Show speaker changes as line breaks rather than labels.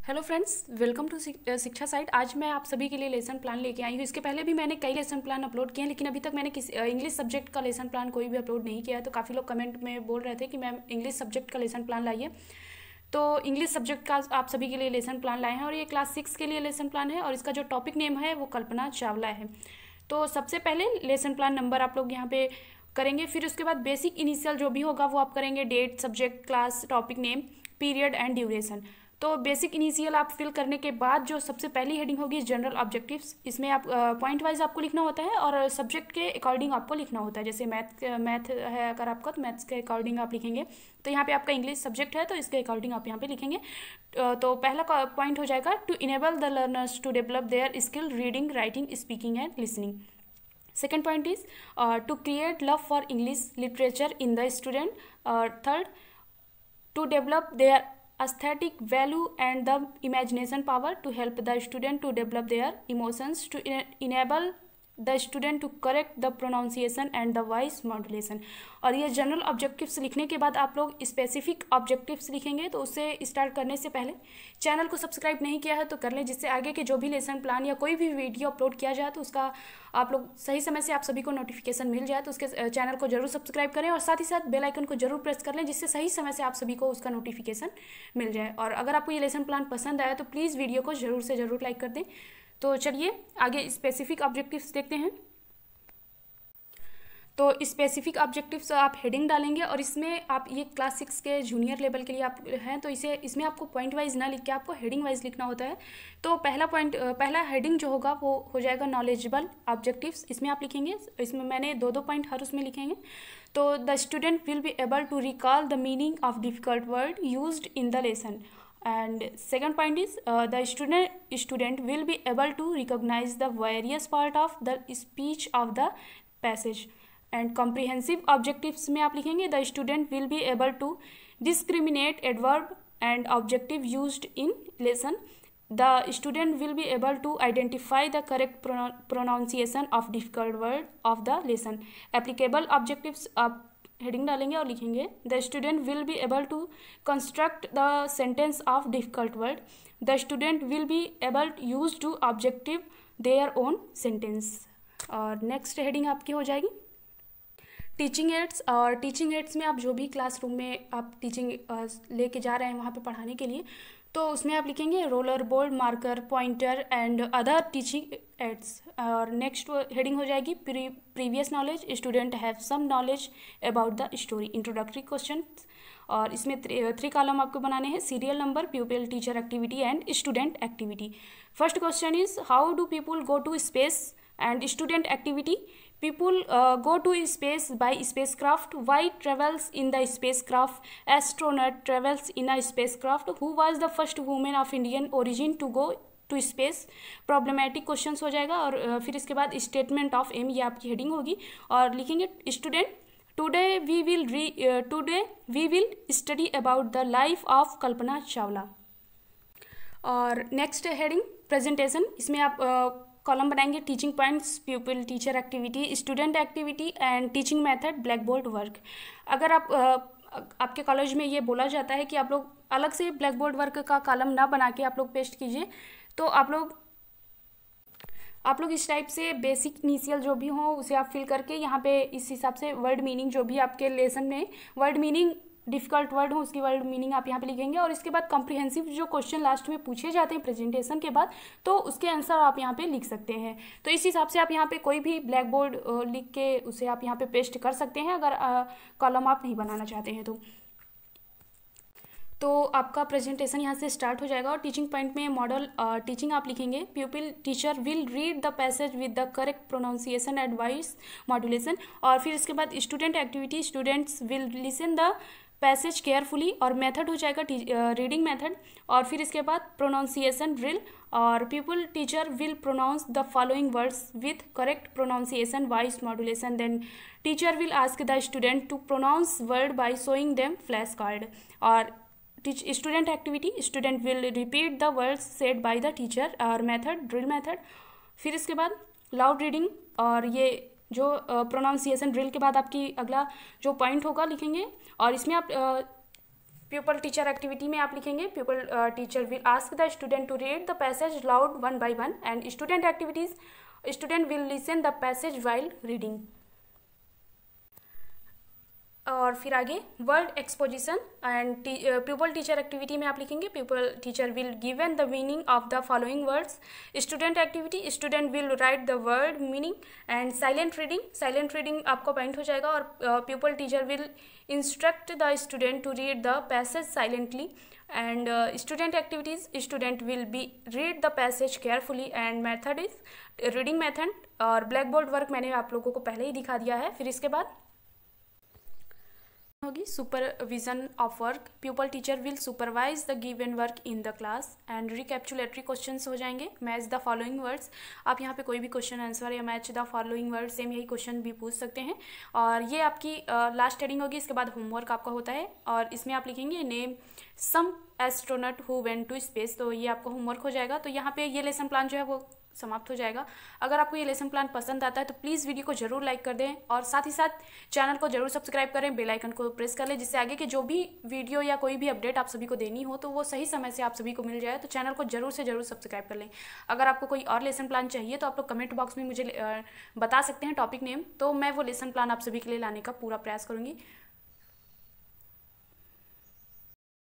Hello friends, welcome to शिक्षा site. आज मैं आप सभी के लिए लेसन प्लान लेके आई हूँ। इसके पहले भी मैंने कई लेसन प्लान अपलोड किए हैं, लेकिन अभी तक मैंने किसी इंग्लिश सब्जेक्ट का लेसन प्लान कोई भी अपलोड नहीं किया है। तो काफ़ी लोग कमेंट में बोल रहे थे कि मैम इंग्लिश सब्जेक्ट का लेसन प्लान लाइए। तो इंग्लिश सब्जेक्ट का आप सभी के लिए लेसन प्लान लाए हैं और ये क्लास 6 के लिए लेसन प्लान है और इसका जो टॉपिक नेम है वो कल्पना चावला है। तो सबसे पहले लेसन प्लान नंबर आप लोग यहाँ पे करेंगे, फिर उसके बाद बेसिक इनिशियल जो भी होगा वो आप करेंगे, date, subject, class, topic name, period and duration. तो बेसिक इनिशियल आप फिल करने के बाद जो सबसे पहली हेडिंग होगी जनरल ऑब्जेक्टिव्स, इसमें आप पॉइंट वाइज आपको लिखना होता है और सब्जेक्ट के अकॉर्डिंग आपको लिखना होता है। जैसे मैथ है अगर आपका, तो मैथ्स के अकॉर्डिंग आप लिखेंगे। तो यहाँ पे आपका इंग्लिश सब्जेक्ट है तो इसके अकॉर्डिंग आप यहाँ पे लिखेंगे। तो पहला पॉइंट हो जाएगा to enable the learners to develop their skill reading, writing, speaking and listening. Second point is to create love for English literature in the student. Third, to develop their aesthetic value and the imagination power, to help the student to develop their emotions, to enable the student to correct the pronunciation and the voice modulation। और ये general objectives लिखने के बाद आप लोग specific objectives लिखेंगे। तो उससे स्टार्ट करने से पहले चैनल को सब्सक्राइब नहीं किया है तो कर लें, जिससे आगे के जो भी लेसन प्लान या कोई भी वीडियो अपलोड किया जाए तो उसका आप लोग सही समय से आप सभी को नोटिफिकेशन मिल जाए। तो उसके चैनल को जरूर सब्सक्राइब करें और साथ ही साथ बेल आइकन को जरूर प्रेस कर लें, जिससे सही समय से आप सभी को उसका नोटिफिकेशन मिल जाए। और अगर आपको ये लेसन प्लान पसंद आया तो प्लीज़ वीडियो को जरूर से जरूर लाइक कर दें। तो चलिए आगे स्पेसिफिक ऑब्जेक्टिव्स देखते हैं। तो स्पेसिफिक ऑब्जेक्टिव्स आप हेडिंग डालेंगे और इसमें आप ये क्लास 6 के जूनियर लेवल के लिए आप हैं तो इसमें आपको पॉइंट वाइज ना लिख के आपको हेडिंग वाइज लिखना होता है। तो पहला हेडिंग जो होगा वो हो जाएगा नॉलेजेबल ऑब्जेक्टिव्स। इसमें आप लिखेंगे, इसमें मैंने दो पॉइंट हर उसमें लिखेंगे। तो the student will be able to recall the meaning of difficult word used in the lesson. And second point is the student will be able to recognize the various part of the speech of the passage। and comprehensive objectives में आप लिखेंगे the student will be able to discriminate adverb and adjective used in lesson। the student will be able to identify the correct pronunciation of difficult word of the lesson। applicable objectives आप heading डालेंगे और लिखेंगे the student will be able to construct the sentence of difficult word. The student will be able use to objective their own sentence. और next heading आपकी हो जाएगी teaching aids. और teaching aids में आप जो भी क्लासरूम में आप टीचिंग लेके जा रहे हैं वहाँ पे पढ़ाने के लिए, तो उसमें आप लिखेंगे roller board, marker, pointer and other teaching aids. और नेक्स्ट हेडिंग हो जाएगी previous knowledge. Student have some knowledge about the story, introductory question. और इसमें 3 कॉलम आपको बनाने हैं, serial number, pupil, teacher activity and student activity. First question is how do people go to space and student activity. People go to space by spacecraft. Why travels in the spacecraft? Astronaut travels in a spacecraft. Who was the first woman of Indian origin to go to space? Problematic questions हो जाएगा। और फिर इसके बाद statement of M, ये आपकी heading होगी। और लिखेंगे student today we will study about the life of Kalpana Chawla. और नेक्स्ट हेडिंग प्रेजेंटेशन। इसमें आप कॉलम बनाएंगे teaching points, pupil, teacher activity, student activity and teaching method, black board work. अगर आपके कॉलेज में ये बोला जाता है कि आप लोग अलग से ब्लैक बोर्ड वर्क का कॉलम ना बना के आप लोग पेस्ट कीजिए, तो आप लोग इस टाइप से बेसिक इनिशियल जो भी हो उसे आप फिल करके यहाँ पे इस हिसाब से वर्ड मीनिंग, जो भी आपके लेसन में वर्ड मीनिंग डिफिकल्ट वर्ड हो उसकी वर्ड मीनिंग आप यहाँ पे लिखेंगे। और इसके बाद कॉम्प्रिहेंसिव जो क्वेश्चन लास्ट में पूछे जाते हैं प्रेजेंटेशन के बाद, तो उसके आंसर आप यहाँ पे लिख सकते हैं। तो इस हिसाब से आप यहाँ पे कोई भी ब्लैक बोर्ड लिख के उसे आप यहाँ पे पेस्ट कर सकते हैं अगर कॉलम आप नहीं बनाना चाहते हैं तो आपका प्रेजेंटेशन यहाँ से स्टार्ट हो जाएगा। और टीचिंग पॉइंट में मॉडल टीचिंग आप लिखेंगे pupil teacher will read the passage with the correct pronunciation and voice modulation. और फिर इसके बाद student activity, students will listen the passage carefully. और मेथड हो जाएगा रीडिंग मेथड। और फिर इसके बाद प्रोनाउंसिएशन ड्रिल। और people teacher will pronounce the following words with correct pronunciation, voice modulation. Then teacher will ask the student to pronounce word by showing them flash card. और student activity, student will repeat the words said by the teacher. और method drill method. फिर इसके बाद loud reading. और ये जो pronunciation drill के बाद आपकी अगला जो पॉइंट होगा लिखेंगे। और इसमें आप प्यूपल टीचर एक्टिविटी में आप लिखेंगे pupil teacher will ask the student to read the passage loud one by one and student activities student will listen the passage while reading. और फिर आगे word exposition and pupil teacher activity में आप लिखेंगे pupil teacher will given the meaning of the following words. Student activity student will write the word meaning and silent reading आपको point हो जाएगा। और pupil teacher will instruct the student to read the passage silently and student activities student will be read the passage carefully and method is reading method. और black board work मैंने आप लोगों को पहले ही दिखा दिया है। फिर इसके बाद होगी supervision of work. Pupil teacher will supervise the given work in the class and recapitulatory questions हो जाएंगे। मैच द फॉलोइंग वर्ड्स, आप यहाँ पे कोई भी क्वेश्चन आंसर या match the following word same यही क्वेश्चन भी पूछ सकते हैं। और ये आपकी लास्ट हेडिंग होगी। इसके बाद होमवर्क आपका होता है और इसमें आप लिखेंगे name some astronaut who went to space, तो ये आपका होमवर्क हो जाएगा। तो यहाँ पे ये लेसन प्लान जो है वो समाप्त हो जाएगा। अगर आपको ये लेसन प्लान पसंद आता है तो प्लीज़ वीडियो को जरूर लाइक कर दें और साथ ही साथ चैनल को जरूर सब्सक्राइब करें, बेल आइकन को प्रेस कर लें, जिससे आगे के जो भी वीडियो या कोई भी अपडेट आप सभी को देनी हो तो वो सही समय से आप सभी को मिल जाए। तो चैनल को जरूर से जरूर सब्सक्राइब कर लें। अगर आपको कोई और लेसन प्लान चाहिए तो आप लोग कमेंट बॉक्स में मुझे बता सकते हैं टॉपिक नेम, तो मैं वो लेसन प्लान आप सभी के लिए लाने का पूरा प्रयास करूँगी।